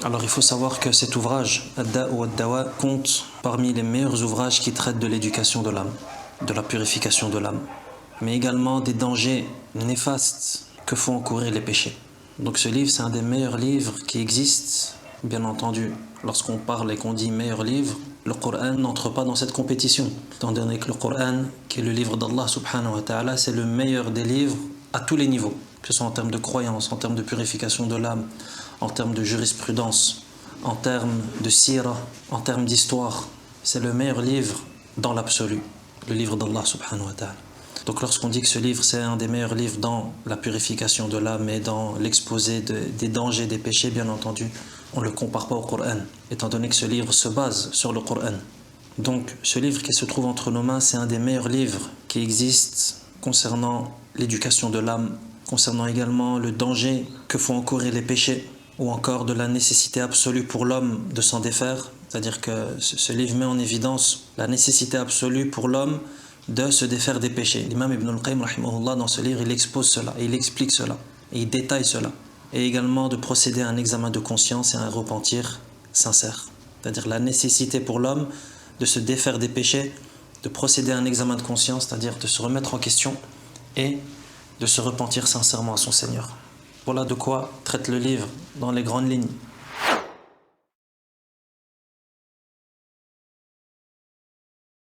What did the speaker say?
Alors il faut savoir que cet ouvrage, Ad-Da' wa Ad-Dawa, compte parmi les meilleurs ouvrages qui traitent de l'éducation de l'âme, de la purification de l'âme, mais également des dangers néfastes que font encourir les péchés. Donc ce livre, c'est un des meilleurs livres qui existent, bien entendu. Lorsqu'on parle et qu'on dit meilleur livre, le Coran n'entre pas dans cette compétition, étant donné que le Coran, qui est le livre d'Allah subhanahu wa ta'ala, c'est le meilleur des livres à tous les niveaux, que ce soit en termes de croyance, en termes de purification de l'âme, en termes de jurisprudence, en termes de sira, en termes d'histoire. C'est le meilleur livre dans l'absolu, le livre d'Allah subhanahu wa ta'ala. Donc lorsqu'on dit que ce livre c'est un des meilleurs livres dans la purification de l'âme et dans l'exposé des dangers, des péchés, bien entendu, on ne le compare pas au Coran, étant donné que ce livre se base sur le Coran. Donc ce livre qui se trouve entre nos mains, c'est un des meilleurs livres qui existent concernant l'éducation de l'âme, concernant également le danger que font encourir les péchés, ou encore de la nécessité absolue pour l'homme de s'en défaire. C'est-à-dire que ce livre met en évidence la nécessité absolue pour l'homme de se défaire des péchés. L'imam Ibn al-Qayyim, rahimahullah, dans ce livre, il expose cela, et il explique cela, et il détaille cela. Et également de procéder à un examen de conscience et à un repentir sincère. C'est-à-dire la nécessité pour l'homme de se défaire des péchés, de procéder à un examen de conscience, c'est-à-dire de se remettre en question et de se repentir sincèrement à son Seigneur. Voilà de quoi traite le livre dans les grandes lignes.